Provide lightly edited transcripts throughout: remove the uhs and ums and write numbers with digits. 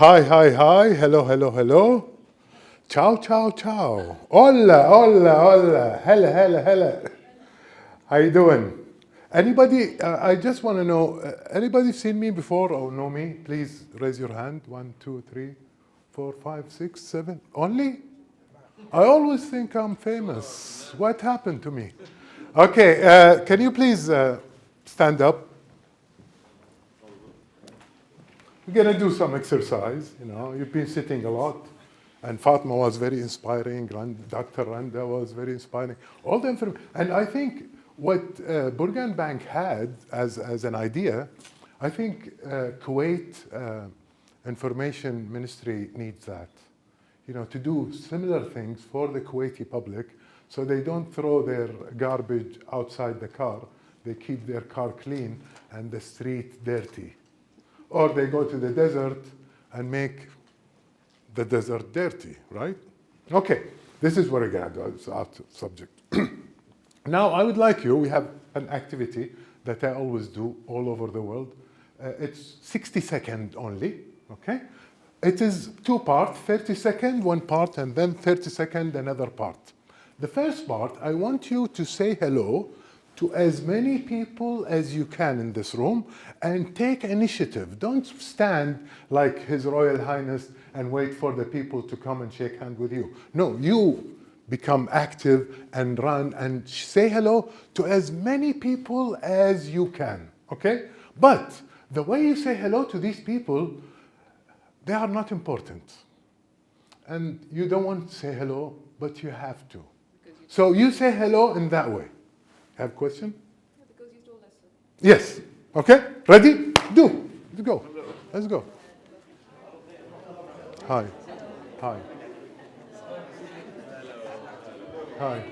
Hi, hi, hi. Hello, hello, hello. Ciao, ciao, ciao. Hola, hola, hola. Hella, hella, hella. How you doing? Anybody, I just want to know, anybody seen me before or know me? Please raise your hand. 1, 2, 3, 4, 5, 6, 7. Only? I always think I'm famous. What happened to me? Okay, can you please stand up? We're going to do some exercise. You know, you've been sitting a lot. And Fatma was very inspiring. Dr. Randa was very inspiring. All the information. And I think what Burgan Bank had as an idea, I think Kuwait Information Ministry needs that. You know, to do similar things for the Kuwaiti public so they don't throw their garbage outside the car. They keep their car clean and the street dirty. Or they go to the desert and make the desert dirty, right? Okay, this is what we're going to do. It's out of subject. Now, I would like you, we have an activity that I always do all over the world. It's 60 seconds only, okay? It is two parts, 30 seconds, one part, and then 30 seconds, another part. The first part, I want you to say hello to as many people as you can in this room and take initiative. Don't stand like His Royal Highness and wait for the people to come and shake hands with you. No, you become active and run and say hello to as many people as you can, okay? But the way you say hello to these people, they are not important. And you don't want to say hello, but you have to. So you say hello in that way. Have a question? Yeah, because you told us so. Yes. Okay. Ready? Do. Let's go. Let's go. Hi. Hi. Hi.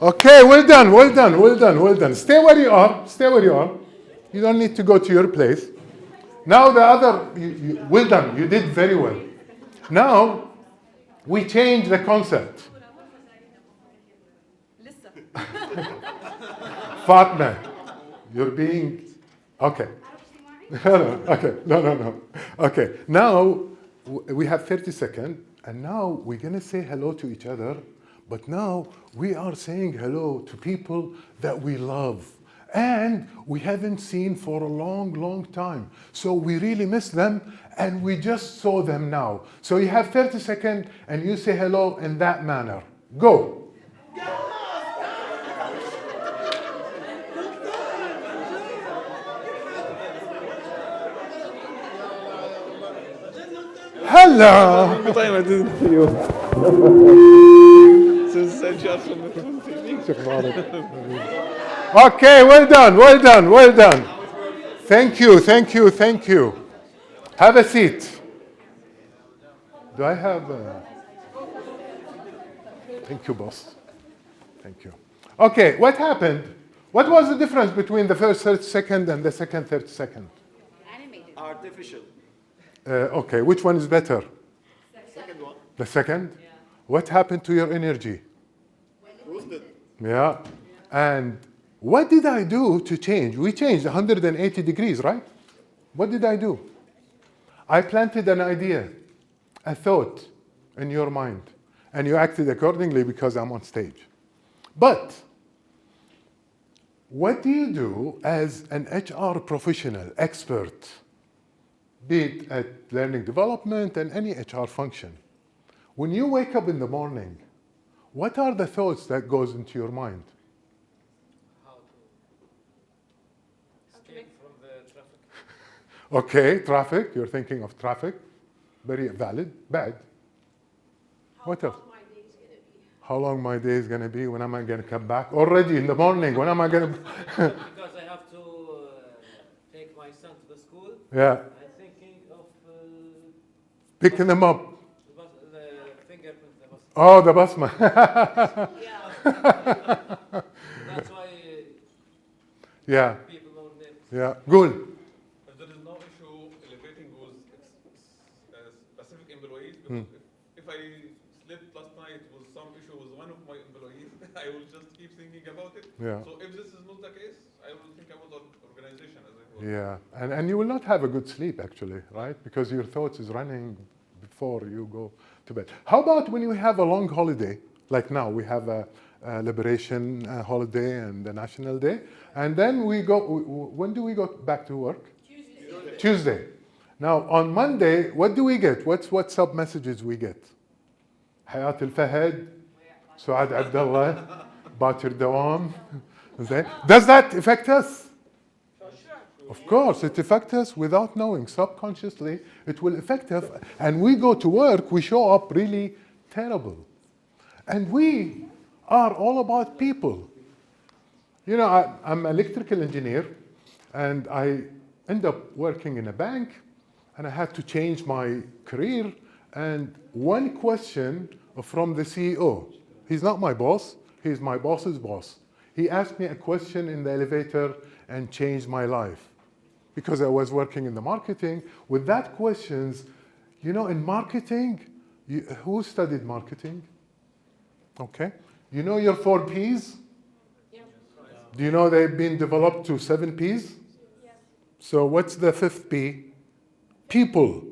Okay, well done, well done, well done, well done. Stay where you are. Stay where you are. You don't need to go to your place. Now the other, well done. You did very well. Now we change the concept. Fatma, you're being, okay. No, okay, no. Okay, now we have 30 seconds, and now we're gonna say hello to each other, but now we are saying hello to people that we love and we haven't seen for a long, long time. So we really miss them, and we just saw them now. So you have 30 seconds, and you say hello in that manner. Go. Hello. Long time I didn't see you. Since I just from the 20. Okay, well done, well done, well done. Thank you, thank you, thank you. Have a seat. Do I have... Thank you, boss. Thank you. Okay, what happened? What was the difference between the first 30 seconds and the second 30 seconds? Animated. Artificial. Okay, which one is better? Second one. The second? Yeah. What happened to your energy? Boosted. Yeah. And what did I do to change? We changed 180 degrees, right? What did I do? I planted an idea, a thought in your mind, and you acted accordingly because I'm on stage. But what do you do as an HR professional, expert, be it at learning development and any HR function? When you wake up in the morning, what are the thoughts that goes into your mind? How to escape from the traffic. Okay, traffic, you're thinking of traffic. Very valid, bad. What else? How long my day is going to be? When am I going to come back? Already in the morning, when am I going to... Because I have to take my son to the school. Yeah, I'm thinking of picking them up. the fingerprint. The bus. Oh, the bus man. That's why Yeah, people know names. yeah, good. If there is no issue elevating those specific employees, because if I slept last night with some issue with one of my employees, I will just keep thinking about it. Yeah. So if this is not the case, I will think about organization as a whole. Yeah, and you will not have a good sleep actually, right? Because your thoughts is running before you go to bed. How about when you have a long holiday, like now we have a Liberation holiday and the National Day, and then we go, when do we go back to work? Tuesday. Now on Monday, what do we get? What's WhatsApp messages we get? Hayat al-Fahad, Suad Abdullah, Batir Dawam. Does that affect us? Of course, it affects us without knowing. Subconsciously, it will affect us. And we go to work, we show up really terrible. And we are all about people. You know, I'm an electrical engineer, and I end up working in a bank, and I had to change my career. And one question from the CEO, he's not my boss, he's my boss's boss. He asked me a question in the elevator and changed my life. Because I was working in the marketing, with that questions, you know, in marketing, who studied marketing? Okay. You know your 4 Ps? Yeah. Do you know they've been developed to 7 Ps? Yeah. So what's the 5th P? People,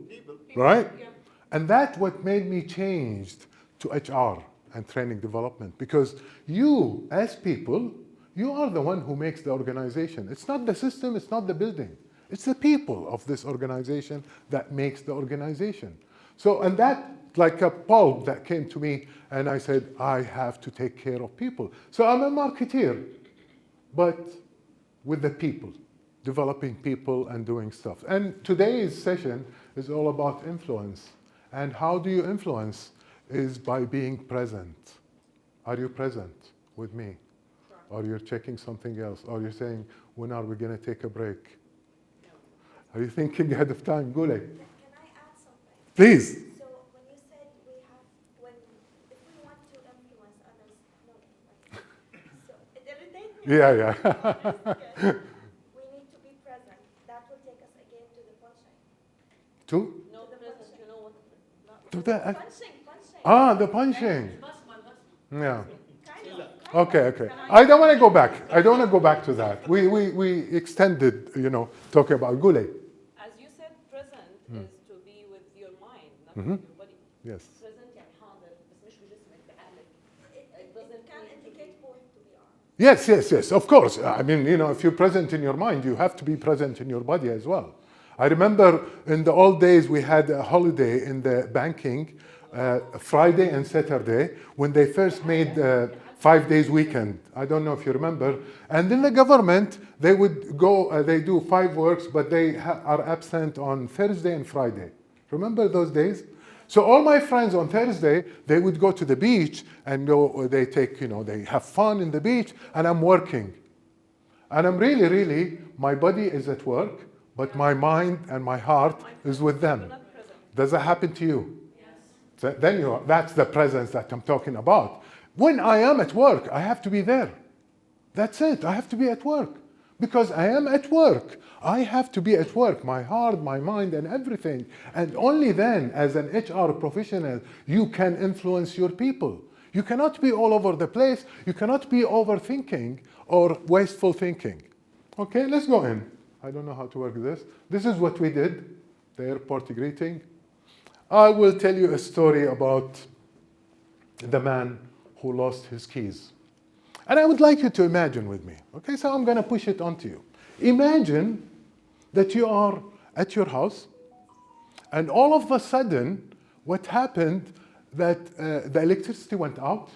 right? Yeah. And that's what made me changed to HR and training development. Because you, as people, you are the one who makes the organization. It's not the system, it's not the building. It's the people of this organization that makes the organization. So, and that, like a bulb that came to me, and I said, I have to take care of people. So I'm a marketeer, but with the people, developing people and doing stuff. And today's session is all about influence. And how do you influence is by being present. Are you present with me? Or you're checking something else? Or you're saying, when are we going to take a break? Are you thinking ahead of time? Go ahead. Can I add something? Please. So when you said if we want to influence others, no, so it irritates me. Yeah, yeah. We need to be present. That will take us again to the punching. Two? No, To the present, punching. you know what? To the, Punching. the punching. Yeah. Kind of. Okay. I don't want to go back. I don't want to go back to that. We extended, you know, talking about Gule. As you said, present is to be with your mind, not with your body. Yes. present يعني حاضر بس مش بجسمك بعقلك. It can indicate both, to be honest. Yes, of course. I mean, you know, if you're present in your mind, you have to be present in your body as well. I remember in the old days, we had a holiday in the banking, Friday and Saturday, when they first made 5 days weekend. I don't know if you remember. And in the government, they would go, they do 5 works, but they are absent on Thursday and Friday. Remember those days? So all my friends on Thursday, they would go to the beach and they take, you know, they have fun in the beach, and I'm working. And I'm really, my body is at work, but my mind and my heart is with them. Does that happen to you? So then that's the presence that I'm talking about. When I am at work, I have to be there. That's it. I have to be at work. Because I am at work. I have to be at work, my heart, my mind, and everything. And only then, as an HR professional, you can influence your people. You cannot be all over the place. You cannot be overthinking or wasteful thinking. Okay, let's go in. I don't know how to work this. This is what we did, the airport greeting. I will tell you a story about the man who lost his keys. And I would like you to imagine with me. Okay, so I'm going to push it onto you. Imagine that you are at your house, and all of a sudden, what happened that the electricity went out.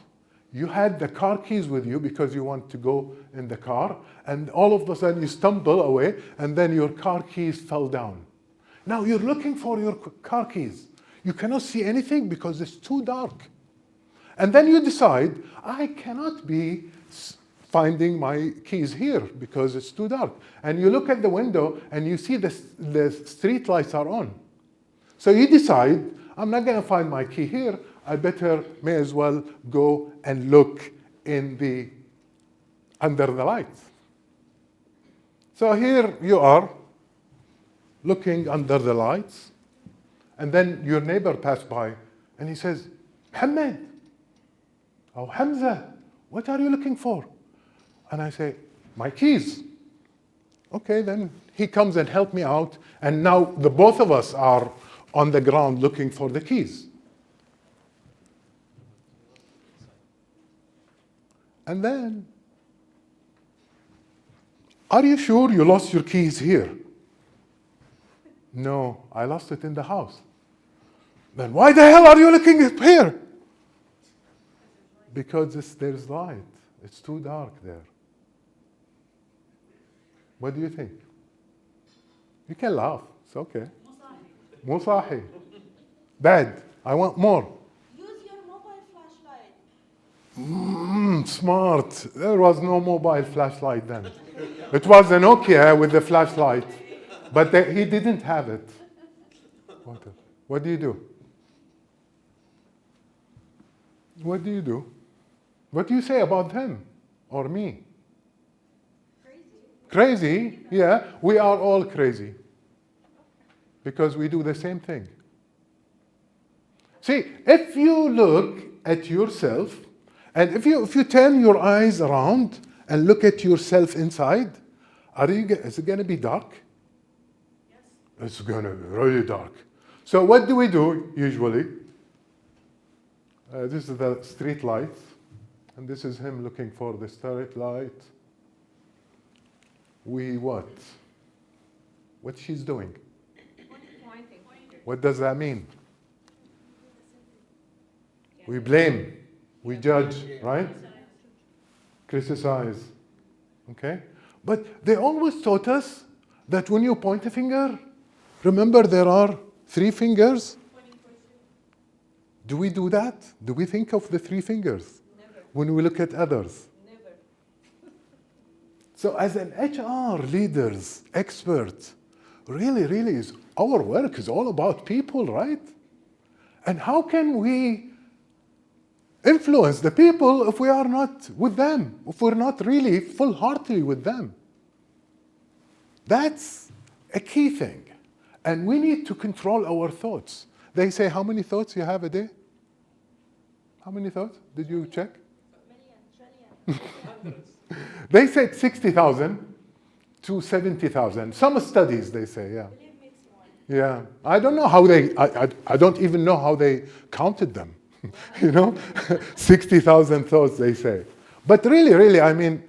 You had the car keys with you because you want to go in the car, and all of a sudden you stumble away, and then your car keys fell down. Now you're looking for your car keys. You cannot see anything because it's too dark. And then you decide, I cannot be finding my keys here because it's too dark. And you look at the window and you see the street lights are on. So you decide, I'm not going to find my key here. I may as well go and look under the lights. So here you are, looking under the lights, and then your neighbor passed by, and he says, Muhammad, oh Hamza, what are you looking for? And I say, my keys. Okay, then he comes and help me out, and now the both of us are on the ground looking for the keys. And then, are you sure you lost your keys here? No, I lost it in the house. Then why the hell are you looking up here? Because there's light. It's too dark there. What do you think? You can laugh. It's okay. Musahi. Bad. I want more. Use your mobile flashlight. Smart. There was no mobile flashlight then. It was a Nokia with the flashlight. But he didn't have it. What do you do? What do you do? What do you say about him or me? Crazy? Yeah, we are all crazy. Because we do the same thing. See, if you look at yourself, and if you turn your eyes around and look at yourself inside, is it going to be dark? Yes. It's going to be really dark. So what do we do usually? This is the street light, and this is him looking for the street light. We what? What she's doing? Pointing. What does that mean? We blame, we judge, right? Criticize. Okay? But they always taught us that when you point a finger, remember there are 3 fingers. Do we do that? Do we think of the 3 fingers? Never. When we look at others? Never. So as an HR leaders, experts, really is our work is all about people, right? And how can we influence the people if we are not with them, if we're not really full-heartedly with them? That's a key thing. And we need to control our thoughts. They say, how many thoughts you have a day? How many thoughts? Did you check? Million, trillion. They said 60,000 to 70,000. Some studies, they say, yeah. Believe me, it's more. Yeah. I don't know how I don't even know how they counted them. 60,000 thoughts, they say. But really, I mean,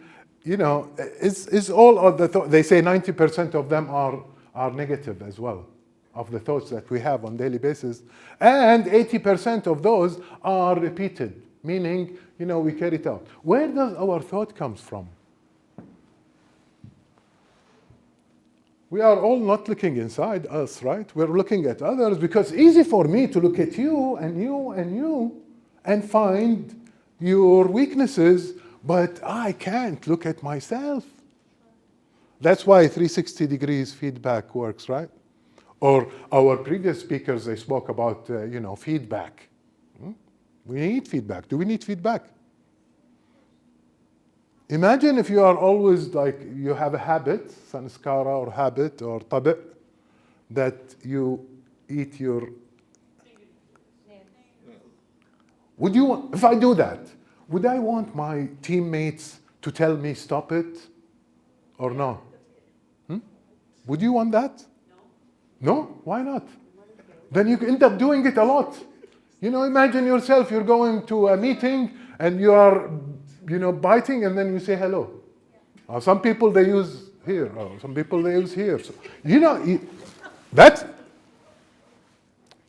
it's all of the thoughts. They say 90% of them are negative as well, of the thoughts that we have on daily basis. And 80% of those are repeated, meaning, we carry it out. Where does our thought comes from? We are all not looking inside us, right? We're looking at others because it's easy for me to look at you and you and you and find your weaknesses, but I can't look at myself. That's why 360 degrees feedback works, right? Or our previous speakers, they spoke about, feedback. We need feedback. Do we need feedback? Imagine if you are always you have a habit, sanskara or habit or tabi', that you eat your... Would you want, if I do that, would I want my teammates to tell me stop it or no? Would you want that? No? Why not? Then you end up doing it a lot. Imagine yourself, you're going to a meeting and you are, biting and then you say hello. Some people, they use here. Some people, they use here. So, that's...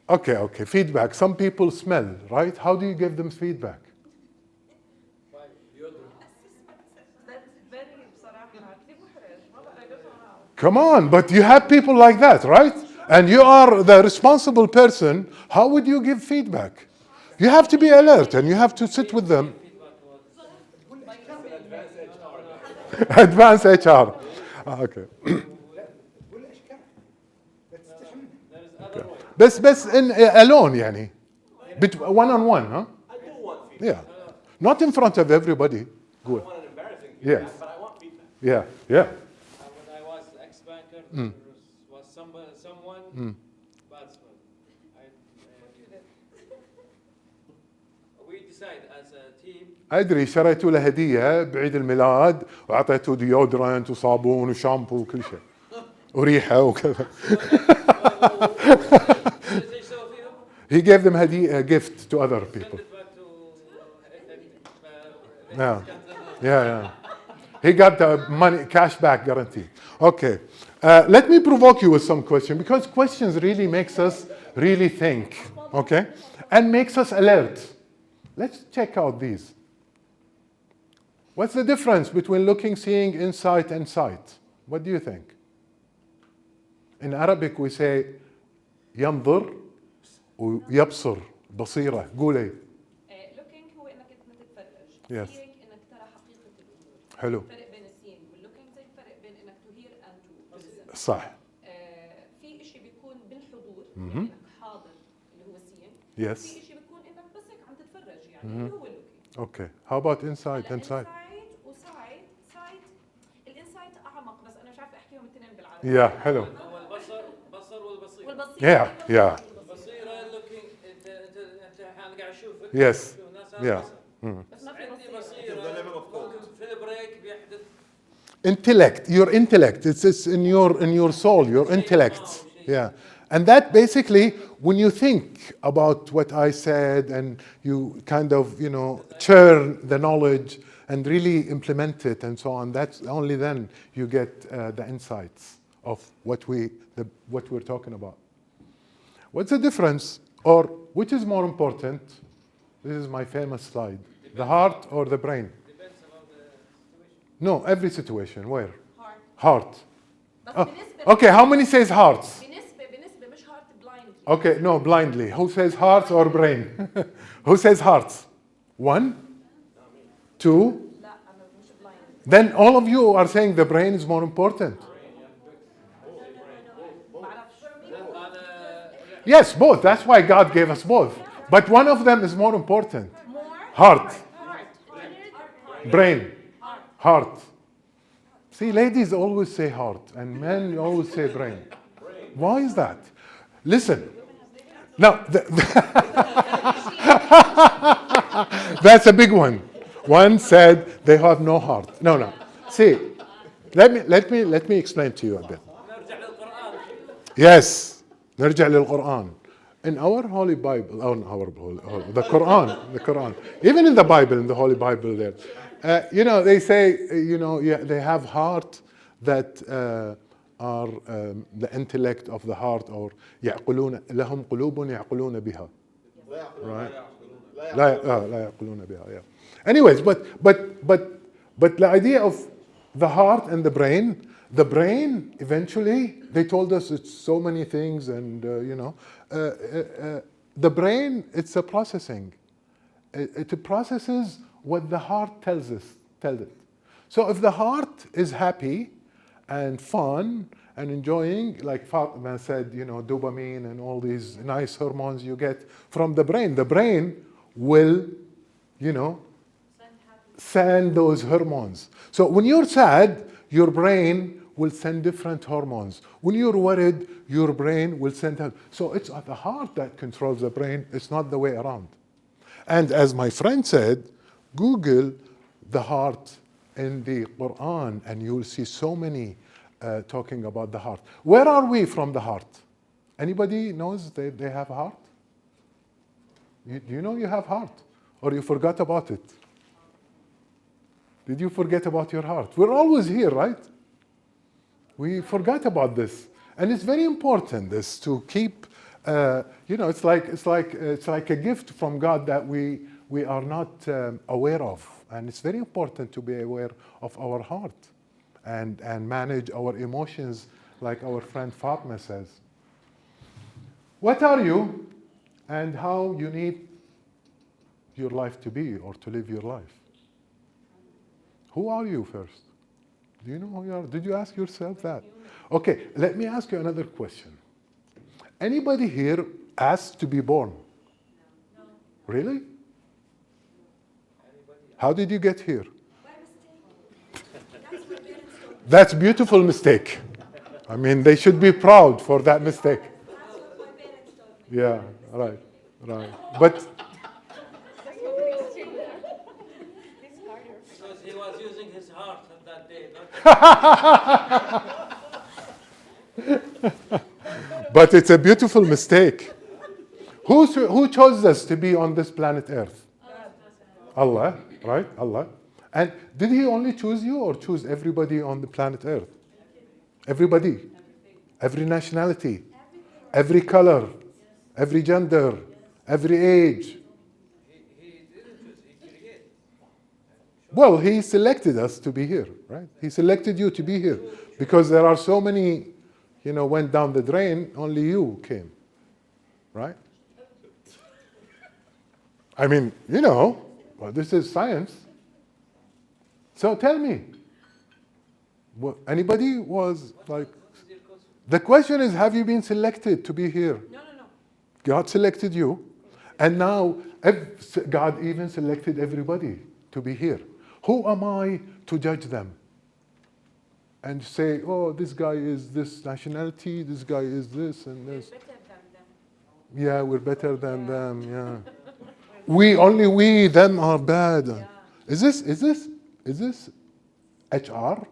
Okay, feedback. Some people smell, right? How do you give them feedback? That's very بصراحة كثير محرج. ما بقى أقدر. Come on, but you have people like that, right? And you are the responsible person. How would you give feedback? You have to be alert and you have to sit with them. Advanced HR. Okay. بس in alone يعني. One on one, huh? I do want feedback. Yeah. Not in front of everybody. Good. I don't want an embarrassing Yes. feedback, but I want feedback. Yeah. When I was ex-banker, there was someone batsman. We decide as a team. ادري شريتوا له هديه بعيد الميلاد واعطيته ديودرنت وصابون وشامبو وكل شيء وريحه وكذا. ايش سوى فيهم؟ He gave them a gift to other people. Send it back to Yeah, yeah. He got the money, cash back guarantee. Okay, let me provoke you with some questions because questions really makes us really think, okay, and makes us alert. Let's check out these. What's the difference between looking, seeing, insight, and sight? What do you think? In Arabic we say ينظر ويبصر بصيرة. قولي. looking هو انك انت تتفرج. Yes. seeing انك ترى حقيقة الامور. حلو. الفرق بين السين واللوكينج زي الفرق بين انك to hear and to listen. صح. في شيء بيكون بالحضور يعني انك حاضر اللي هو seeing. Yes. في شيء بيكون انك بس هيك عم تتفرج يعني اللي هو looking. Okay. How about insight and sight? insight وسايت الانسايت اعمق بس انا مش عارفه احكيهم الاثنين بالعربي. Yeah, حلو. هو البصر والبصير. والبصيرة Yeah, yeah. البصيرة looking انت احيانا قاعد اشوف Yes. الناس Yeah. بس ما في عندي بصيرة. بصيرة ممكن في البريك بيحدث Intellect, your intellect. It's in your soul, your intellect. Yeah. And that basically, when you think about what I said and you kind of, churn the knowledge and really implement it and so on, that's only then you get the insights of what we're talking about. What's the difference, or which is more important? This is my famous slide. The heart or the brain? depends on the situation. No, every situation. Where? heart. Heart. بس Oh, بالنسبة okay, how many says hearts? بالنسبة مش heart blindly. Okay, no, blindly. Who says hearts or brain? Who says hearts? 1, 2. لا أنا مش blindly. Then all of you are saying the brain is more important. بعرفش. Yes, both. That's why God gave us both. But one of them is more important. more Heart, heart. brain, heart. See, ladies always say heart, and men always say brain. Why is that? Listen. Now, that's a big one. One said they have no heart. No. See, let me explain to you a bit. نرجع للقرآن. Yes, نرجع للقرآن. In our Holy Bible, the Quran, even in the Bible, in the Holy Bible there, they say, they have heart that are the intellect of the heart, or يعقلون لهم قلوب يعقلون بها. Right? لا يعقلون بها. Yeah. Anyways, but the idea of the heart and the brain eventually, they told us it's so many things, and the brain, it's a processing. It processes what the heart tells it. So if the heart is happy and fun and enjoying, like Fatima said, dopamine and all these nice hormones you get from the brain will, send those hormones. So when you're sad, your brain will send different hormones. When you're worried, your brain will send out. So it's the heart that controls the brain. It's not the way around. And as my friend said, Google the heart in the Quran, and you'll see so many talking about the heart. Where are we from the heart? Anybody knows they have a heart? Do you know you have heart? Or you forgot about it? Did you forget about your heart? We're always here, right? We forgot about this, and it's very important. This to keep, it's like a gift from God that we are not aware of, and it's very important to be aware of our heart, and manage our emotions, like our friend Fatma says. What are you, and how you need your life to be, or to live your life? Who are you first? Do you know who you are? Did you ask yourself that? Okay, let me ask you another question. Anybody here asked to be born? No. Really? How did you get here? By mistake. That's what parents told me. That's a beautiful mistake. I mean, they should be proud for that mistake. That's what my parents told me. Yeah, right. But But it's a beautiful mistake. Who chose us to be on this planet Earth? Allah, right? Allah. And did He only choose you or choose everybody on the planet Earth? Everybody. Every nationality. Every color. Every gender. Every age. He didn't choose, he created. Well, He selected us to be here, right? He selected you to be here. Because there are so many, went down the drain, only you came. Right? I mean, well, this is science. So tell me, anybody was like, the question is, have you been selected to be here? No. God selected you, and now God even selected everybody to be here. Who am I to judge them? And say, oh, this guy is this nationality, this guy is this and this. Better than them. Yeah, we're better than them, yeah. We, them are bad. Yeah. Is this HR?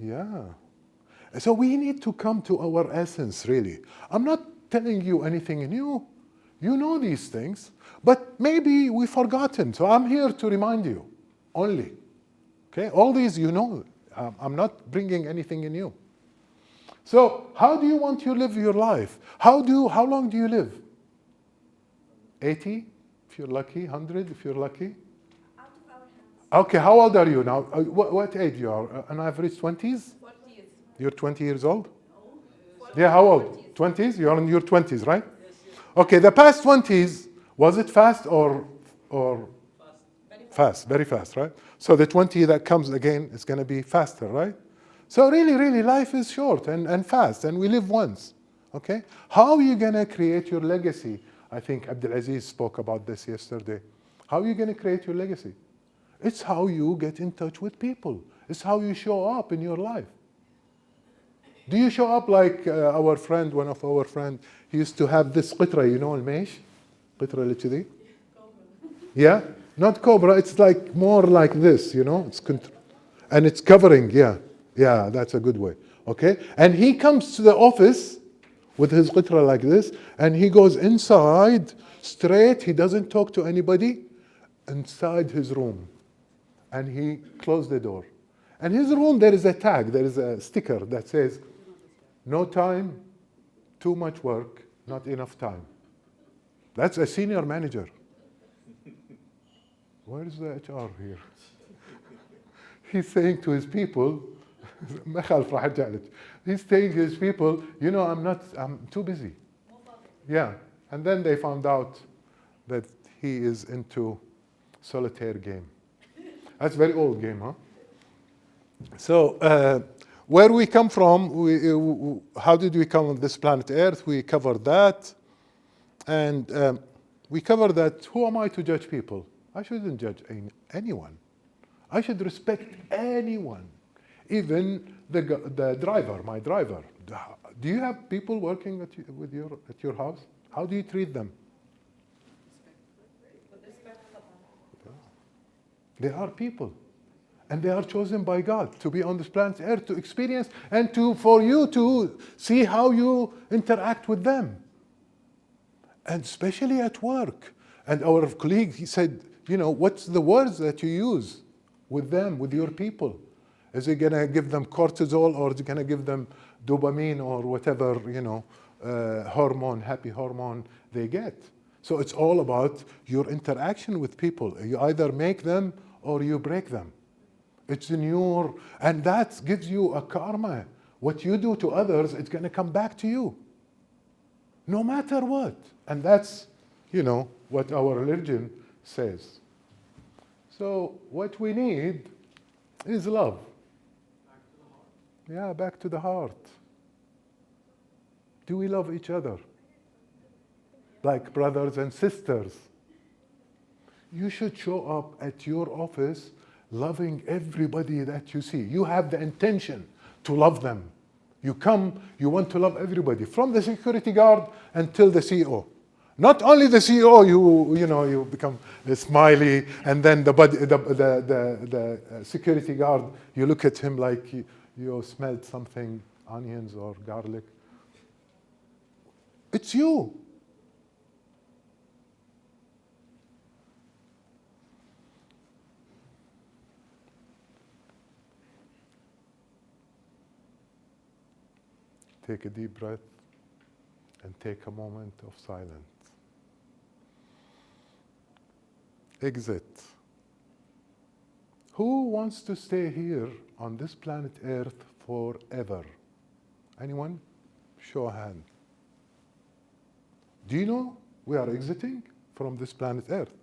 Yeah. So we need to come to our essence, really. I'm not telling you anything new. You know these things, but maybe we've forgotten. So I'm here to remind you only. Okay? All these you know. I'm not bringing anything new. So how do you want to live your life? How long do you live? 80, if you're lucky. 100, if you're lucky. Out of our hands. Okay, how old are you now? What age you are? An average 20s? 40 years. You're 20 years old? Yeah, how old? 20s? You're in your 20s, right? Okay, the past 20s, was it fast or fast? Very fast, right? So the 20 that comes again is going to be faster, right? So really, life is short and fast, and we live once, okay? How are you going to create your legacy? I think Abdulaziz spoke about this yesterday. How are you going to create your legacy? It's how you get in touch with people. It's how you show up in your life. Do you show up like our friend, one of our friends, he used to have this qitra, الميش? قطرة اللي كذي? Yeah? Not cobra, it's like more like this, and it's covering, yeah. Yeah, that's a good way. Okay? And he comes to the office with his qitra like this, and he goes inside straight, he doesn't talk to anybody, inside his room. And he closed the door. And his room, there is a tag, there is a sticker that says, no time, too much work, not enough time. That's a senior manager. Where is the HR here? He's saying to his people, he's saying to his people, I'm too busy. Yeah. And then they found out that he is into solitaire game. That's a very old game, huh? So, where we come from, how did we come on this planet Earth? We covered that. And we covered that, who am I to judge people? I shouldn't judge anyone. I should respect anyone. Even the driver, my driver. Do you have people working at your house? How do you treat them? They are people. And they are chosen by God to be on this planet Earth to experience and for you to see how you interact with them. And especially at work. And our colleague, he said, what's the words that you use with them, with your people? Is it going to give them cortisol, or is it going to give them dopamine or whatever, hormone, happy hormone they get? So it's all about your interaction with people. You either make them or you break them. It's in and that gives you a karma. What you do to others, it's going to come back to you. No matter what. And that's, what our religion says. So what we need is love. Yeah, back to the heart. Do we love each other? Like brothers and sisters. You should show up at your office loving everybody that you see. You have the intention to love them. You come, you want to love everybody, from the security guard until the CEO. Not only the CEO, you become smiley, and then the security guard, you look at him like you smelled something, onions or garlic. It's you. Take a deep breath and take a moment of silence. Exit. Who wants to stay here on this planet Earth forever? Anyone? Show a hand. Do you know we are exiting from this planet Earth?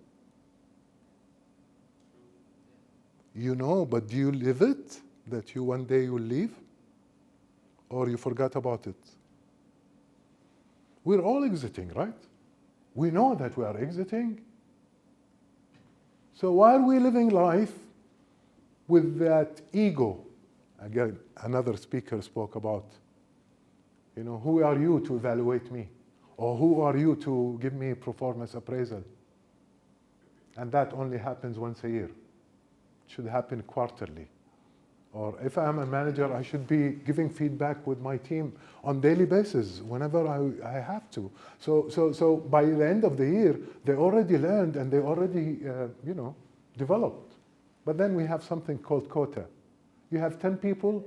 You know, but do you live it? That you one day will leave? Or you forgot about it? We're all exiting, right? We know that we are exiting. So why are we living life with that ego? Again, another speaker spoke about, who are you to evaluate me? Or who are you to give me performance appraisal? And that only happens once a year. It should happen quarterly. Or if I'm a manager, I should be giving feedback with my team on daily basis whenever I have to. So by the end of the year, they already learned and they already, developed. But then we have something called quota. You have 10 people,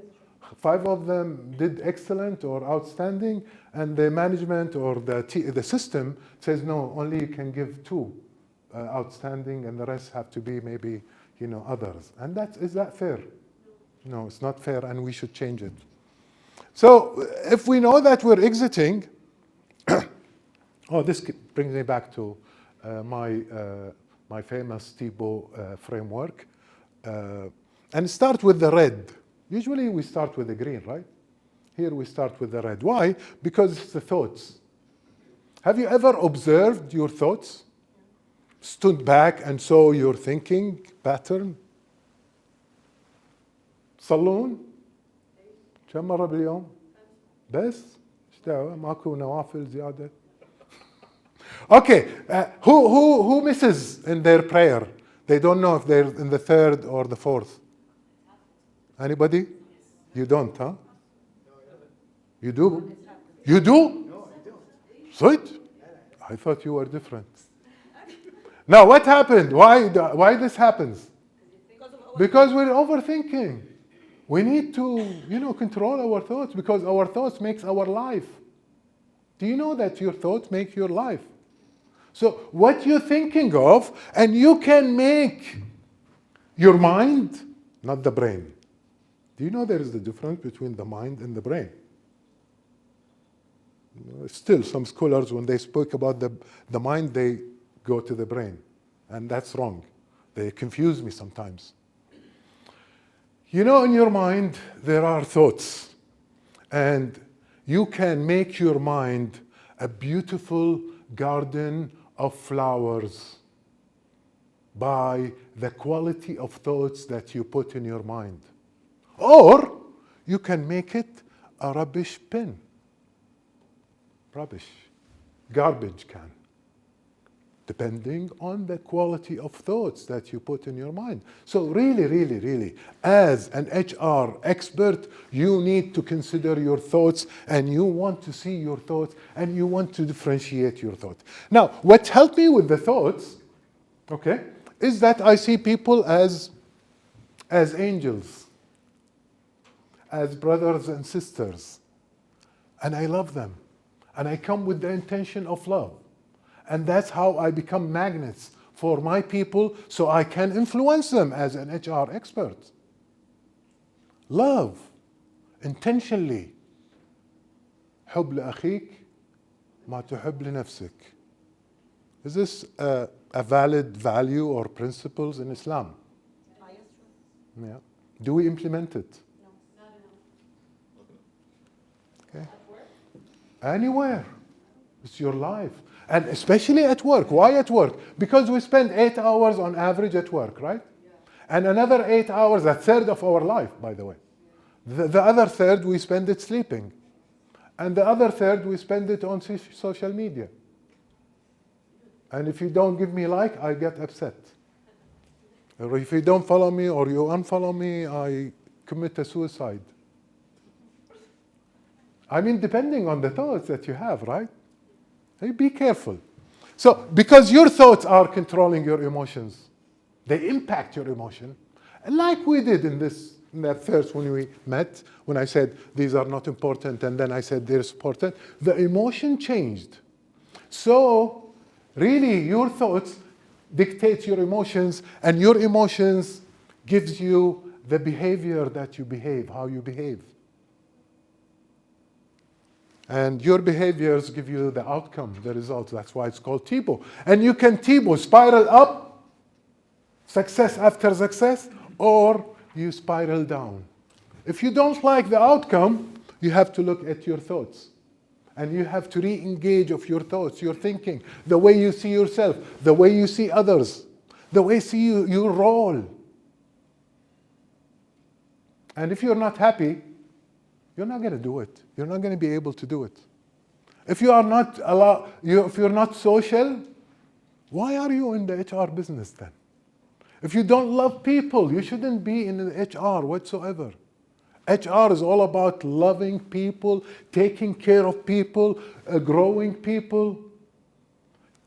5 of them did excellent or outstanding, and the management or the system says, no, only you can give 2 outstanding, and the rest have to be maybe, others. And is that fair? No, it's not fair, and we should change it. So if we know that we're exiting, this brings me back to my famous TIBO framework. And start with the red. Usually we start with the green, right? Here we start with the red. Why? Because it's the thoughts. Have you ever observed your thoughts? Stood back and saw your thinking pattern? صلون كم مرة باليوم؟ بس؟ ايش دعوة؟ ماكو نوافل زيادة؟ Okay, who misses in their prayer? They don't know if they're in the 3rd or the 4th. Anybody? You don't, huh? You do? You do? No, I don't. Sweet. I thought you were different. Now, what happened? Why this happens? Because we're overthinking. We need to, control our thoughts because our thoughts makes our life. Do you know that your thoughts make your life? So what you're thinking of, and you can make your mind, not the brain. Do you know there is a difference between the mind and the brain? Still, some scholars, when they spoke about the mind, they go to the brain. And that's wrong. They confuse me sometimes. In your mind, there are thoughts. And you can make your mind a beautiful garden of flowers by the quality of thoughts that you put in your mind. Or you can make it a rubbish bin. Rubbish. Garbage can. Depending on the quality of thoughts that you put in your mind. So really, really, really, as an HR expert, you need to consider your thoughts, and you want to see your thoughts, and you want to differentiate your thoughts. Now, what helped me with the thoughts, is that I see people as angels, as brothers and sisters, and I love them, and I come with the intention of love. And that's how I become magnets for my people, so I can influence them as an HR expert. Love, intentionally. حب لأخيك ما تحب لنفسك. Is this a valid value or principles in Islam? Yeah. Do we implement it? No, not enough. Okay. At work? Anywhere. It's your life. And especially at work. Why at work? Because we spend 8 hours on average at work, right? Yeah. And another 8 hours, a third of our life, by the way. The other third, we spend it sleeping. And the other third, we spend it on social media. And if you don't give me like, I get upset. Or if you don't follow me or you unfollow me, I commit a suicide. I mean, depending on the thoughts that you have, right? Hey, be careful. So, because your thoughts are controlling your emotions, they impact your emotion. And like we did in that first when we met, when I said these are not important, and then I said they're important, the emotion changed. So, really, your thoughts dictate your emotions, and your emotions gives you the behavior that you behave, how you behave. And your behaviors give you the outcome, the results. That's why it's called TIBO. And you can TIBO, spiral up, success after success, or you spiral down. If you don't like the outcome, you have to look at your thoughts. And you have to re-engage of your thoughts, your thinking, the way you see yourself, the way you see others, the way you see your role. And if you're not happy, you're not going to do it. You're not going to be able to do it. If you are not if you're not social, why are you in the HR business then? If you don't love people, you shouldn't be in the HR whatsoever. HR is all about loving people, taking care of people, growing people,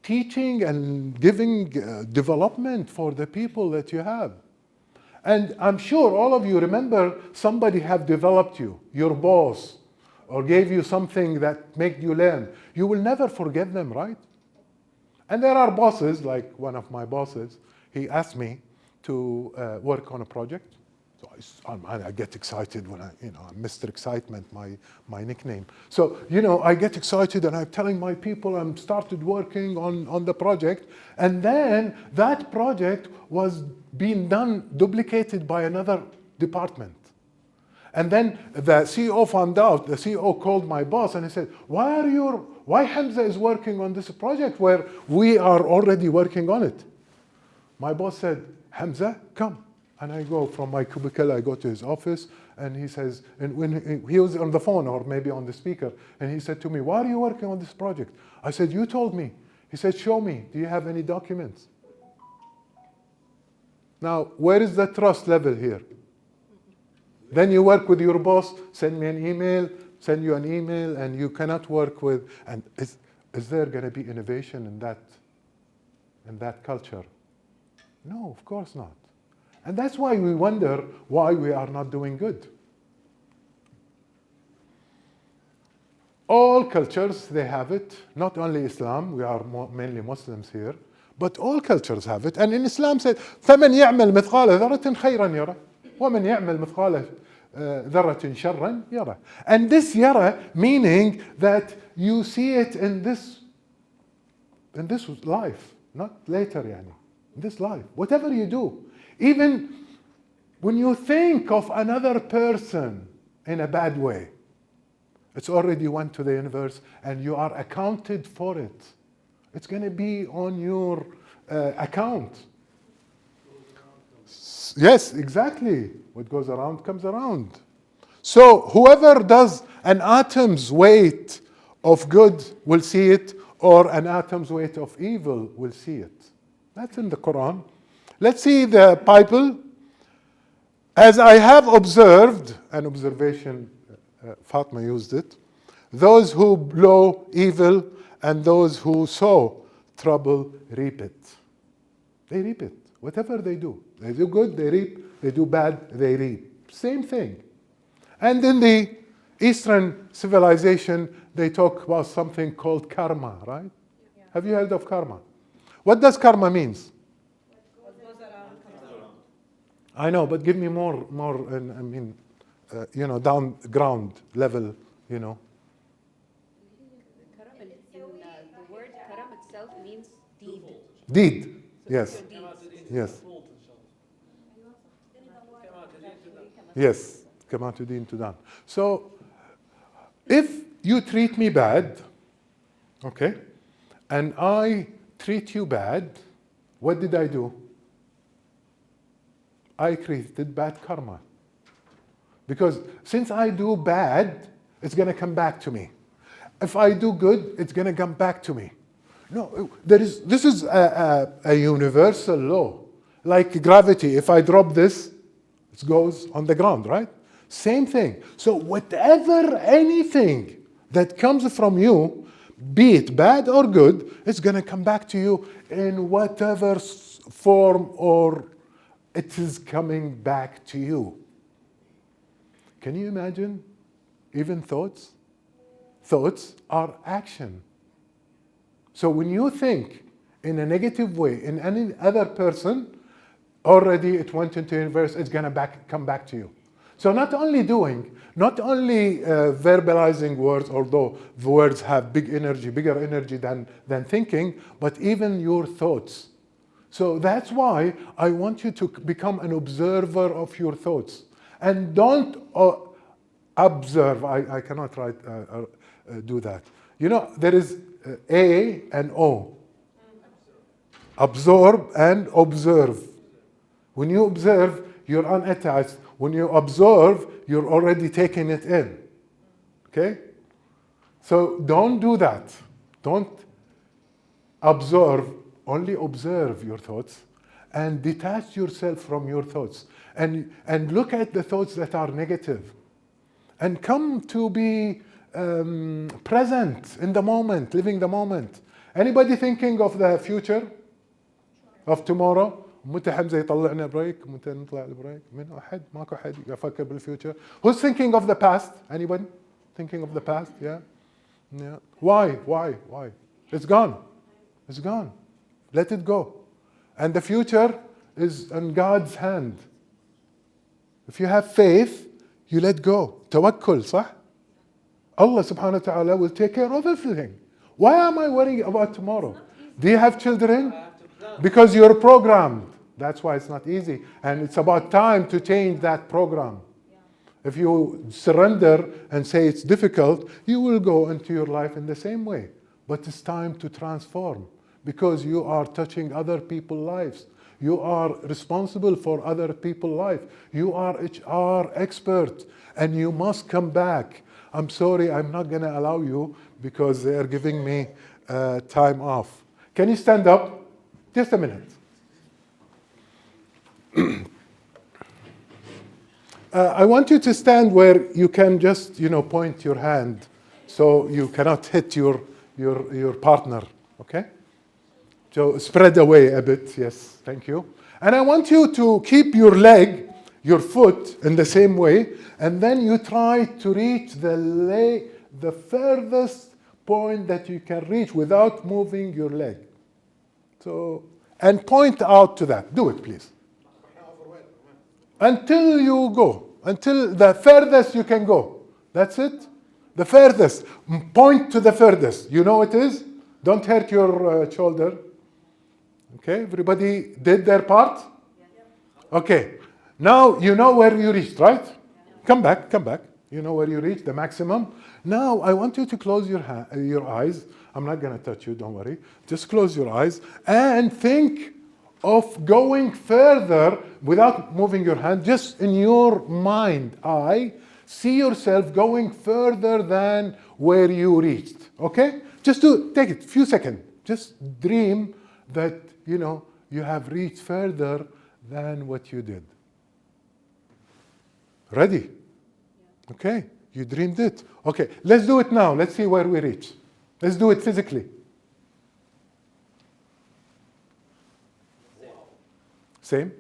teaching and giving development for the people that you have. And I'm sure all of you remember somebody have developed you, your boss, or gave you something that made you learn. You will never forget them, right? And there are bosses, like one of my bosses, he asked me to work on a project. So I get excited when I'm Mr. Excitement, my nickname. So, I get excited and I'm telling my people I'm started working on the project. And then that project was being duplicated by another department. And then the CEO found out, the CEO called my boss and he said, why Hamza is working on this project where we are already working on it? My boss said, Hamza, come. And I go from my cubicle, I go to his office, and he says, and when he was on the phone or maybe on the speaker, and he said to me, why are you working on this project? I said, you told me. He said, show me. Do you have any documents? Now, where is the trust level here? Then you work with your boss, send me an email, send you an email, and you cannot work with, and is there going to be innovation in that culture? No, of course not. And that's why we wonder why we are not doing good. All cultures, they have it. Not only Islam, we are mainly Muslims here, but all cultures have it. And in Islam said, فَمَنْ يَعْمَلْ مِثْقَالَ ذَرَّةٍ خَيْرًا يَرَى وَمَنْ يَعْمَلْ مِثْقَالَ ذَرَّةٍ شَرًّا يَرَى. And this yara meaning that you see it in this life, not later, in this life. Whatever you do. Even when you think of another person in a bad way, it's already went to the universe and you are accounted for it. It's going to be on your account. Yes, exactly. What goes around comes around. So whoever does an atom's weight of good will see it, or an atom's weight of evil will see it. That's in the Quran. Let's see the Bible. As I have observed, an observation, Fatma used it, those who blow evil and those who sow trouble reap it. They reap it. Whatever they do. They do good, they reap. They do bad, they reap. Same thing. And in the Eastern civilization, they talk about something called karma, right? Yeah. Have you heard of karma? What does karma means? I know, but give me more. Down ground level. The word karam itself means deed. Deed. Yes. Yes. Yes. Kama tudin tudan. So, if you treat me bad, okay, and I treat you bad, what did I do? I created bad karma. Because since I do bad, it's going to come back to me. If I do good, it's going to come back to me. No, this is a universal law. Like gravity, if I drop this, it goes on the ground, right? Same thing. So whatever, anything that comes from you, be it bad or good, it's going to come back to you in whatever form or it is coming back to you. Can you imagine? Even thoughts? Thoughts are action. So when you think in a negative way in any other person, already it went into the universe, it's going to come back to you. So not only verbalizing words, although the words have bigger energy than thinking, but even your thoughts. So that's why I want you to become an observer of your thoughts. And don't observe, I cannot do that. You know, there is A and O. Absorb and observe. When you observe, you're unattached. When you absorb, you're already taking it in. Okay? So don't do that. Don't absorb, only observe your thoughts and detach yourself from your thoughts. And look at the thoughts that are negative. And come to be present in the moment, living the moment. Anybody thinking of the future? Of tomorrow? متى حمزة يطلعنا بريك متى نطلع البريك من أحد ماكو أحد يفكر بالfuture. Who's thinking of the past? Anybody thinking of the past? Yeah. Why? It's gone. Let it go. And the future is in God's hand. If you have faith, you let go. Tawakkul, صح? Allah subhanahu wa ta'ala will take care of everything. Why am I worrying about tomorrow? Do you have children? Because you're programmed. That's why it's not easy. And it's about time to change that program. If you surrender and say it's difficult, you will go into your life in the same way. But it's time to transform because you are touching other people's lives. You are responsible for other people's life. You are HR expert and you must come back. I'm sorry, I'm not going to allow you because they are giving me time off. Can you stand up? Just a minute. I want you to stand where you can just, point your hand so you cannot hit your partner, okay? So spread away a bit, yes, thank you. And I want you to keep your foot in the same way, and then you try to reach the furthest point that you can reach without moving your leg. So, and point out to that. Do it, please. Until you go. Until the furthest you can go. That's it. The furthest. Point to the furthest. You know it is? Don't hurt your shoulder. Okay, everybody did their part? Okay. Now you know where you reached, right? Come back. You know where you reached, the maximum. Now I want you to close your eyes. I'm not going to touch you, don't worry. Just close your eyes and think of going further without moving your hand. Just in your mind, see yourself going further than where you reached. Okay? Just take it a few seconds. Just dream that, you have reached further than what you did. Ready? Okay, you dreamed it. Okay, let's do it now. Let's see where we reach. Let's do it physically. Same?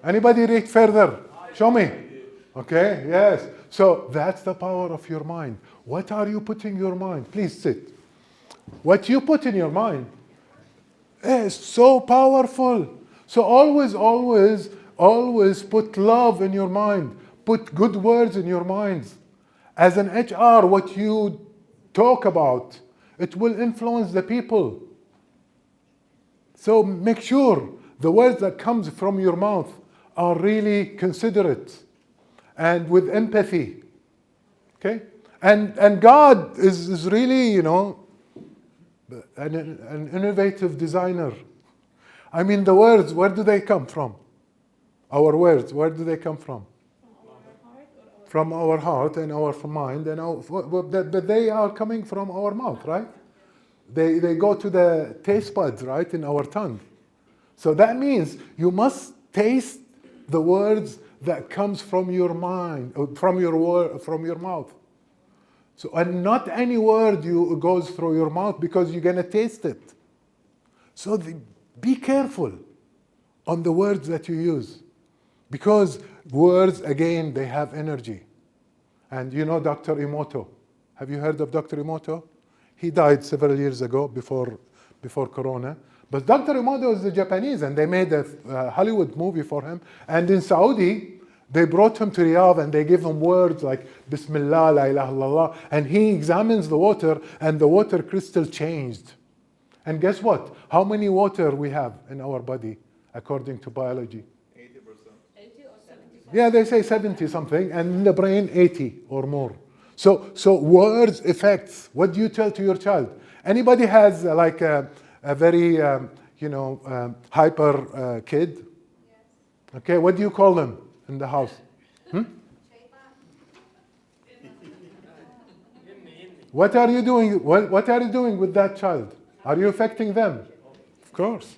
Anybody reach further? Show me. Okay, yes. So that's the power of your mind. What are you putting in your mind? Please sit. What you put in your mind is so powerful. So always put love in your mind. Put good words in your minds. As an HR, what you talk about, it will influence the people. So make sure the words that comes from your mouth are really considerate and with empathy. Okay? And God is really, an innovative designer. I mean, the words, where do they come from? Our words, where do they come from? From our heart and our mind, but they are coming from our mouth, right? They go to the taste buds, right, in our tongue. So that means you must taste the words that comes from your mind, or from your mouth. So, and not any word goes through your mouth because you're gonna taste it. So be careful on the words that you use, because words, again, they have energy. And you know Dr. Emoto. Have you heard of Dr. Emoto? He died several years ago before Corona. But Dr. Emoto is a Japanese, and they made a Hollywood movie for him. And in Saudi, they brought him to Riyadh, and they give him words like Bismillah, La ilaha illallah, and he examines the water, and the water crystal changed. And guess what? How many water we have in our body, according to biology? 80%. 80 or 70? Yeah, they say 70 something, and in the brain 80 or more. So words affects what do you tell to your child. Anybody has like a very hyper kid? Yes. Okay, what do you call them in the house? What are you doing? What are you doing with that child? Are you affecting them? Of course.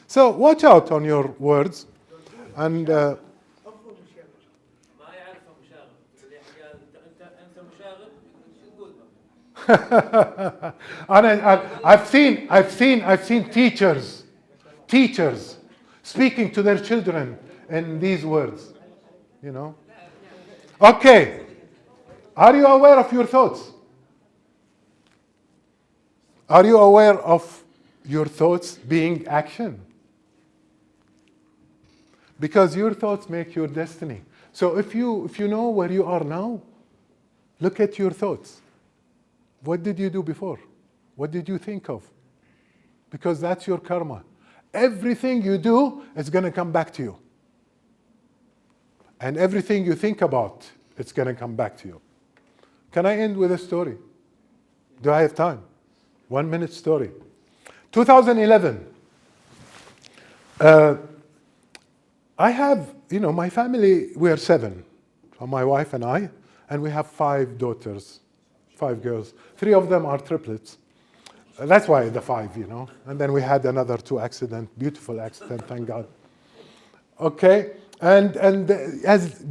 So watch out on your words, and. ما يعرفه مشاغب اللي يحكي انت مشاغب شو تقول And I've seen teachers speaking to their children in these words, you know. Okay, are you aware of your thoughts? Are you aware of your thoughts being action? Because your thoughts make your destiny. So if you know where you are now, look at your thoughts. What did you do before? What did you think of? Because that's your karma. Everything you do is going to come back to you. And everything you think about, it's going to come back to you. Can I end with a story? Do I have time? 1 minute story. 2011. I have, my family, we are 7. My wife and I, and we have 5 daughters, 5 girls. 3 of them are triplets. That's why the 5, And then we had another 2 accidents, beautiful accident, thank God. Okay, and as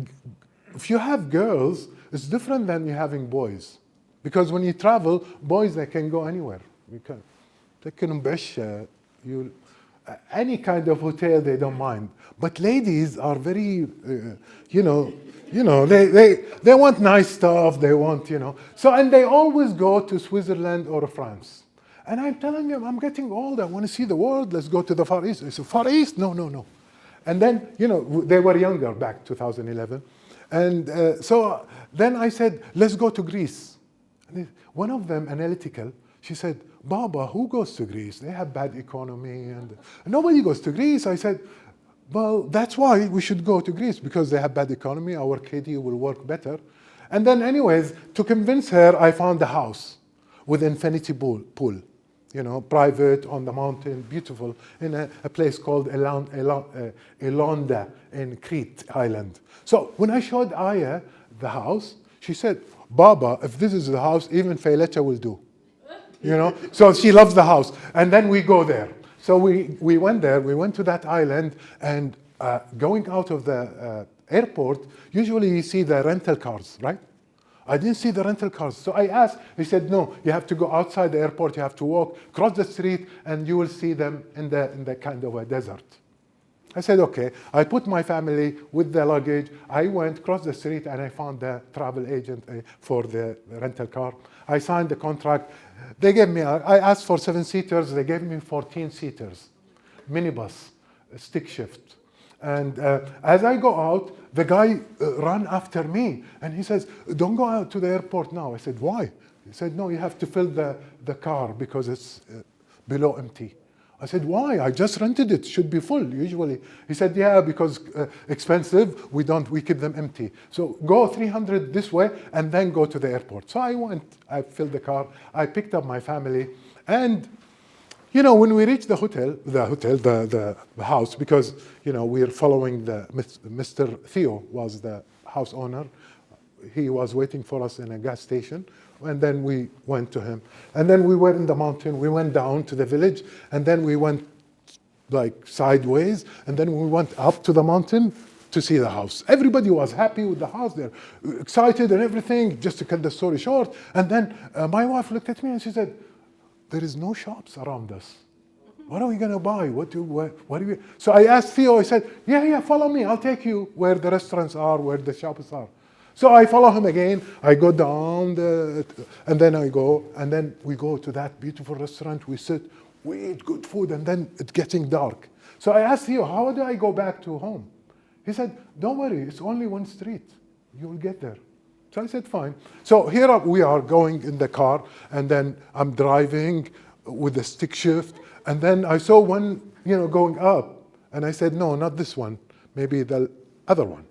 if you have girls, it's different than you having boys. Because when you travel, boys, they can go anywhere. They can bash any kind of hotel, they don't mind. But ladies are very, they want nice stuff, they want, So, and they always go to Switzerland or France. And I'm telling them, I'm getting old, I want to see the world, let's go to the Far East. I said, Far East? No. And then, they were younger back 2011. And so then I said, let's go to Greece. And one of them, analytical, she said, Baba, who goes to Greece? They have bad economy and nobody goes to Greece. I said, well, that's why we should go to Greece, because they have bad economy, our KD will work better. And then anyways, to convince her, I found a house with infinity pool, private on the mountain, beautiful, in a place called Elonda in Crete Island. So when I showed Aya the house, she said, Baba, if this is the house, even Fayleta will do. So she loves the house. And then we go there. So we went there, we went to that island, and going out of the airport, usually you see the rental cars, right? I didn't see the rental cars. So I asked, he said, no, you have to go outside the airport, you have to walk, cross the street, and you will see them in the kind of a desert. I said, okay. I put my family with the luggage. I went, crossed the street, and I found the travel agent for the rental car. I signed the contract. They gave me, I asked for 7-seaters. They gave me 14-seaters, minibus, stick shift. And as I go out, the guy ran after me. And he says, don't go out to the airport now. I said, why? He said, no, you have to fill the car because it's below empty. I said, why? I just rented it. Should be full usually. He said, yeah, because expensive. We keep them empty. So go 300 this way and then go to the airport. So I went. I filled the car. I picked up my family, and when we reached the house, because we're following Mr. Theo was the house owner. He was waiting for us in a gas station. And then we went to him. And then we were in the mountain. We went down to the village. And then we went like sideways. And then we went up to the mountain to see the house. Everybody was happy with the house. They're excited and everything, just to cut the story short. And then my wife looked at me and she said, there is no shops around us. What are we going to buy? What do we? So I asked Theo, I said, yeah, follow me. I'll take you where the restaurants are, where the shops are. So I follow him again. I go down, and then I go, and then we go to that beautiful restaurant. We sit, we eat good food, and then it's getting dark. So I asked Theo, how do I go back to home? He said, don't worry, it's only one street. You'll get there. So I said, fine. So here we are going in the car, and then I'm driving with the stick shift, and then I saw one, going up, and I said, no, not this one, maybe the other one.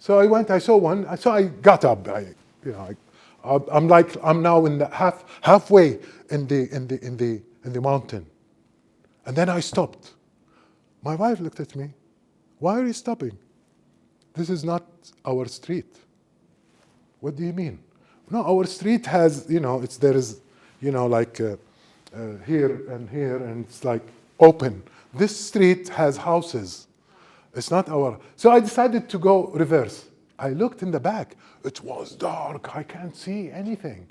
So I went, I saw one, so I got up. I'm now in the halfway in the mountain, and then I stopped. My wife looked at me. Why are you stopping? This is not our street. What do you mean? No, our street has, there is, here and here, and it's like open. This street has houses. It's not our. So I decided to go reverse. I looked in the back. It was dark. I can't see anything.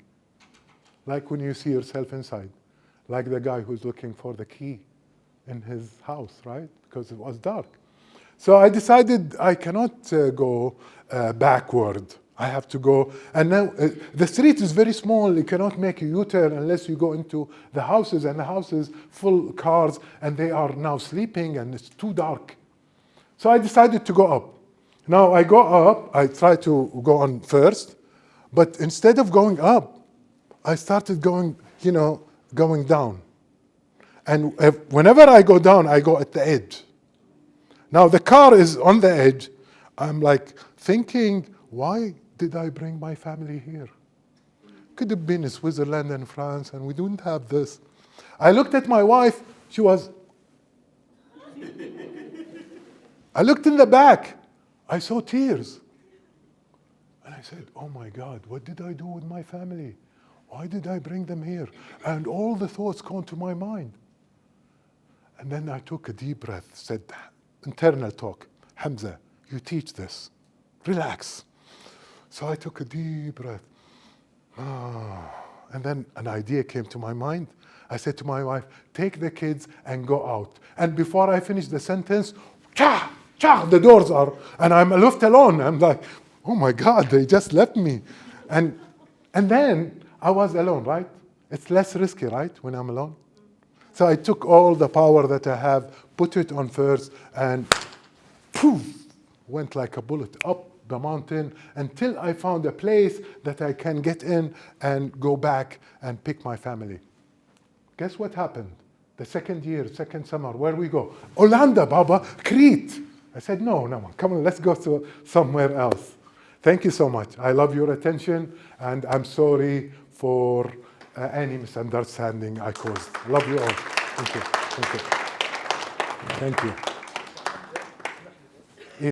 Like when you see yourself inside. Like the guy who's looking for the key in his house, right? Because it was dark. So I decided I cannot go backward. I have to go. And now the street is very small. You cannot make a U-turn unless you go into the houses. And the houses full cars. And they are now sleeping. And it's too dark. So I decided to go up. Now I go up. I try to go on first. But instead of going up, I started going down. And whenever I go down, I go at the edge. Now the car is on the edge. I'm like thinking, why did I bring my family here? Could have been in Switzerland and France, and we don't have this. I looked at my wife. She was. I looked in the back. I saw tears. And I said, oh my God, what did I do with my family? Why did I bring them here? And all the thoughts come to my mind. And then I took a deep breath, said, internal talk, Hamza, you teach this. Relax. So I took a deep breath. And then an idea came to my mind. I said to my wife, take the kids and go out. And before I finished the sentence, the doors are, and I'm left alone. I'm like, oh my God, they just left me. And then I was alone, right? It's less risky, right, when I'm alone? So I took all the power that I have, put it on first, and poof, went like a bullet up the mountain until I found a place that I can get in and go back and pick my family. Guess what happened? The second year, second summer, where we go? Orlando, Baba, Crete. I said, no, come on, let's go to somewhere else. Thank you so much. I love your attention, and I'm sorry for any misunderstanding I caused. I love you all. Thank you. Thank you. Thank you.